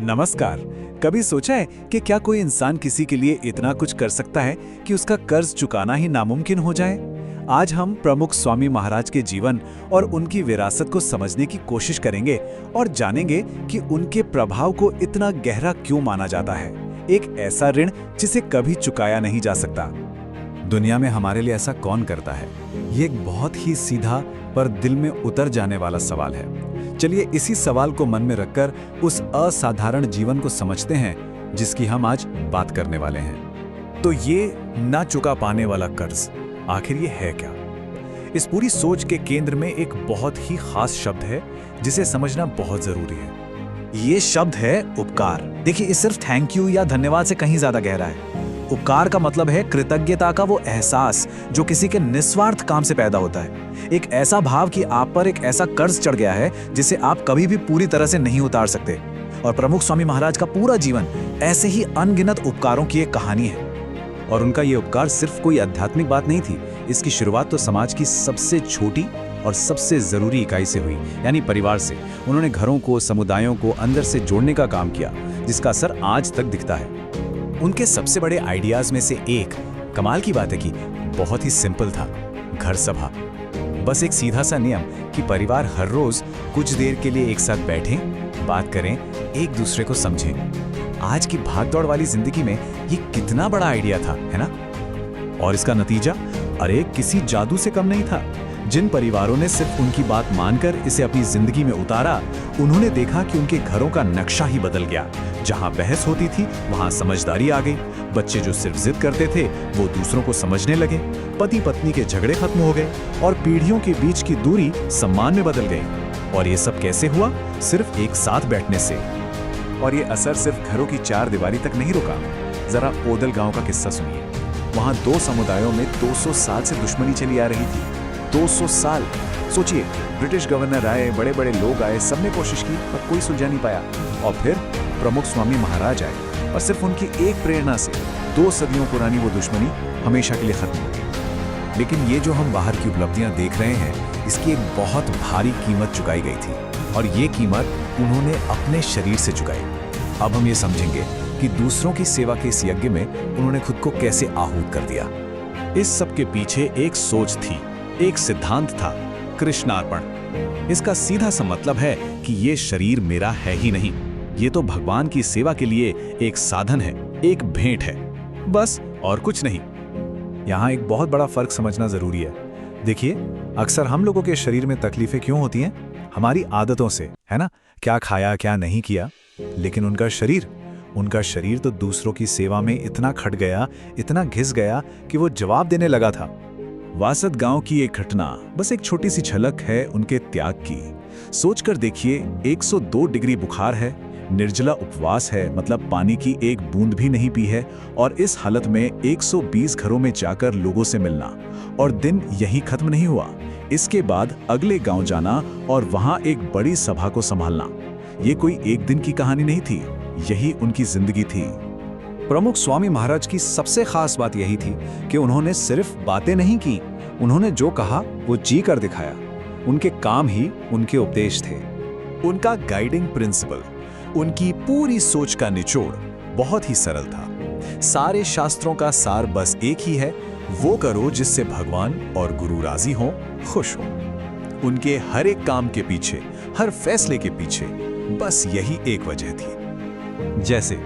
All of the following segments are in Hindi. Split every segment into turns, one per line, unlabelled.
नमस्कार। कभी सोचा है कि क्या कोई इंसान किसी के लिए इतना कुछ कर सकता है कि उसका कर्ज चुकाना ही नामुमकिन हो जाए? आज हम प्रमुख स्वामी महाराज के जीवन और उनकी विरासत को समझने की कोशिश करेंगे और जानेंगे कि उनके प्रभाव को इतना गहरा क्यों माना जाता है। एक ऐसा ऋण जिसे कभी चुकाया नहीं जा सकता। दुनिया में हमारे लिए ऐसा कौन करता है? ये एक बहुत ही सीधा पर दिल में उतर जाने वाला सवाल है। चलिए इसी सवाल को मन में रखकर उस असाधारण जीवन को समझते हैं जिसकी हम आज बात करने वाले हैं। तो ये ना चुका पाने वाला कर्ज आखिर ये है क्या? इस पूरी सोच के केंद्र में एक बहुत ही खास शब्द है जिसे समझना बहुत जरूरी है। ये शब्द है उपकार। देखिए, ये सिर्फ थैंक यू या धन्यवाद से कहीं ज्यादा गहरा है। उपकार का मतलब है कृतज्ञता का वो एहसास जो किसी के निस्वार्थ काम से पैदा होता है। एक ऐसा भाव कि आप पर एक ऐसा कर्ज चढ़ गया है जिसे आप कभी भी पूरी तरह से नहीं उतार सकते। और प्रमुख स्वामी महाराज का पूरा जीवन ऐसे ही अनगिनत उपकारों की एक कहानी है। और उनका ये उपकार सिर्फ कोई आध्यात्मिक बात नहीं थी। इसकी शुरुआत तो समाज की सबसे छोटी और सबसे जरूरी इकाई से हुई, यानी परिवार से। उन्होंने घरों को, समुदायों को अंदर से जोड़ने का काम किया, जिसका असर आज तक दिखता है। उनके सबसे बड़े आइडियाज में से एक, कमाल की बात है कि बहुत ही सिंपल था, घर सभा। बस एक सीधा सा नियम कि परिवार हर रोज कुछ देर के लिए एक साथ बैठें, बात करें, एक दूसरे को समझें। आज की भागदौड़ वाली जिंदगी में ये कितना बड़ा आइडिया था, है ना? और इसका नतीजा, अरे किसी जादू से कम नहीं था। जिन परिवारों ने सिर्फ उनकी बात मानकर इसे अपनी जिंदगी में उतारा, उन्होंने देखा कि उनके घरों का नक्शा ही बदल गया। जहां बहस होती थी वहां समझदारी आ गई। बच्चे जो सिर्फ जिद करते थे वो दूसरों को समझने लगे। पति पत्नी के झगड़े खत्म हो गए और पीढ़ियों के बीच की दूरी सम्मान में बदल गई। और ये सब कैसे हुआ? सिर्फ एक साथ बैठने से। और ये असर सिर्फ घरों की चार दीवारी तक नहीं रुका। जरा ओदल गांव का किस्सा सुनिए। वहां दो समुदायों में 200 साल से दुश्मनी चली आ रही थी। 200 साल। सोचिए, ब्रिटिश गवर्नर आए, बड़े बड़े लोग आए, सबने कोशिश की पर कोई सुलझा नहीं पाया। और फिर प्रमुख स्वामी महाराज आए और सिर्फ उनकी एक प्रेरणा से 2 सदियों पुरानी वो दुश्मनी हमेशा के लिए खत्म हो गई। लेकिन ये जो हम बाहर की उपलब्धियां देख रहे हैं, इसकी एक बहुत भारी कीमत चुकाई गई थी। और ये कीमत उन्होंने अपने शरीर से चुकाई। अब हम ये समझेंगे कि दूसरों की सेवा के इस यज्ञ में उन्होंने खुद को कैसे आहूत कर दिया। इस सब के पीछे एक सोच थी, एक सिद्धांत था, कृष्णार्पण। इसका सीधा सा मतलब है कि ये शरीर मेरा है ही नहीं, ये तो भगवान की सेवा के लिए एक साधन है, एक भेंट है, बस और कुछ नहीं। यहाँ एक बहुत बड़ा फर्क समझना जरूरी है। देखिए, अक्सर हम लोगों के शरीर में तकलीफें क्यों होती हैं? हमारी आदतों से, है ना? क्या खाया, क्या नहीं किया। लेकिन उनका शरीर तो दूसरों की सेवा में इतना खट गया, इतना घिस गया कि वो जवाब देने लगा था। वासद गांव की एक घटना बस एक छोटी सी झलक है उनके त्याग की। सोचकर देखिए, 102 डिग्री बुखार है, निर्जला उपवास है, मतलब पानी की एक बूंद भी नहीं पी है, और इस हालत में 120 घरों में जाकर लोगों से मिलना। और दिन यहीं खत्म नहीं हुआ। इसके बाद अगले गांव जाना और वहां एक बड़ी सभा को संभालना। ये कोई एक दिन की कहानी नहीं थी, यही उनकी जिंदगी थी। प्रमुख स्वामी महाराज की सबसे खास बात यही थी कि उन्होंने सिर्फ बातें नहीं की, उन्होंने जो कहा वो जी कर दिखाया। उनके काम ही उनके उपदेश थे। उनका गाइडिंग प्रिंसिपल, उनकी पूरी सोच का निचोड़ बहुत ही सरल था। सारे शास्त्रों का सार बस एक ही है, वो करो जिससे भगवान और गुरु राजी हों, खुश हों। उनके हर एक काम के पीछे, हर फैसले के पीछे बस यही एक वजह थी। जैसे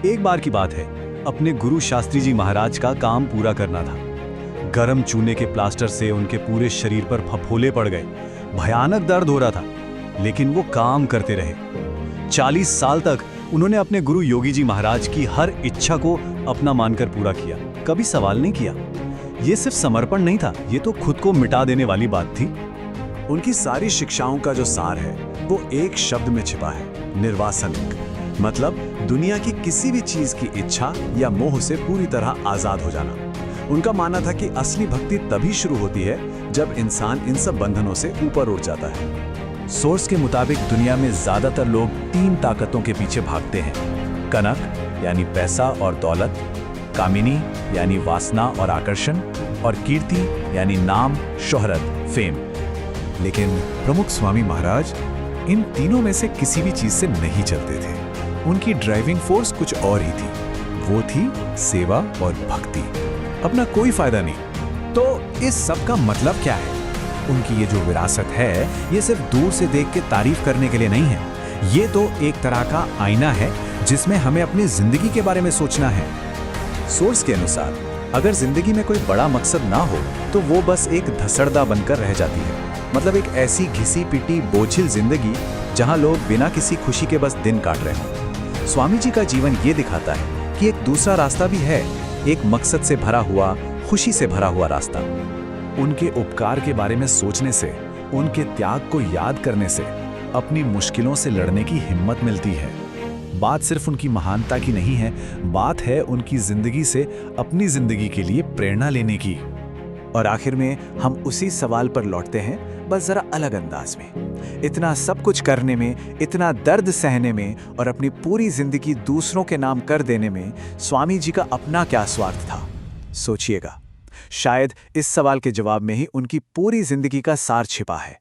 एक बार की बात है, अपने गुरु शास्त्री जी महाराज का काम पूरा करना था। गरम चूने के प्लास्टर से उनके पूरे शरीर पर फफोले पड़ गए, भयानक दर्द हो रहा था, लेकिन वो काम करते रहे। 40 साल तक उन्होंने अपने गुरु योगी जी महाराज की हर इच्छा को अपना मानकर पूरा किया, कभी सवाल नहीं किया। ये सिर्फ समर्पण नहीं था, ये तो खुद को मिटा देने वाली बात थी। उनकी सारी शिक्षाओं का जो सार है वो एक शब्द में छिपा है, निर्वासन। मतलब दुनिया की किसी भी चीज की इच्छा या मोह से पूरी तरह आजाद हो जाना। उनका मानना था कि असली भक्ति तभी शुरू होती है जब इंसान इन सब बंधनों से ऊपर उठ जाता है। सोर्स के मुताबिक दुनिया में ज्यादातर लोग 3 ताकतों के पीछे भागते हैं। कनक यानी पैसा और दौलत, कामिनी यानी वासना और आकर्षण, और कीर्ति यानी नाम, शोहरत, फेम। लेकिन प्रमुख स्वामी महाराज इन तीनों में से किसी भी चीज से नहीं चलते थे। उनकी ड्राइविंग फोर्स कुछ और ही थी। वो थी सेवा और भक्ति, अपना कोई फायदा नहीं।
तो इस सब का मतलब क्या है? उनकी ये जो विरासत है, ये सिर्फ दूर से देख के तारीफ करने के लिए नहीं है। ये तो एक तरह का आईना है जिसमें हमें अपनी जिंदगी के बारे में सोचना है।
सोर्स के अनुसार अगर जिंदगी में कोई बड़ा मकसद ना हो तो वो बस एक धसड़दा बनकर रह जाती है। मतलब एक ऐसी घिसी पिटी बोझिल जिंदगी जहां लोग बिना किसी खुशी के बस दिन काट रहे हों। स्वामी जी का जीवन ये दिखाता है कि एक दूसरा रास्ता भी है, एक मकसद से भरा हुआ, खुशी से भरा हुआ रास्ता। उनके उपकार के बारे में सोचने से, उनके त्याग को याद करने से अपनी मुश्किलों से लड़ने की हिम्मत मिलती है। बात सिर्फ उनकी महानता की नहीं है, बात है उनकी जिंदगी से अपनी जिंदगी के लिए प्रेरणा लेने की। और आखिर में हम उसी सवाल पर लौटते हैं, बस जरा अलग अंदाज में। इतना सब कुछ करने में, इतना दर्द सहने में और अपनी पूरी जिंदगी दूसरों के नाम कर देने में स्वामी जी का अपना क्या स्वार्थ था? सोचिएगा। शायद इस सवाल के जवाब में ही उनकी पूरी जिंदगी का सार छिपा है।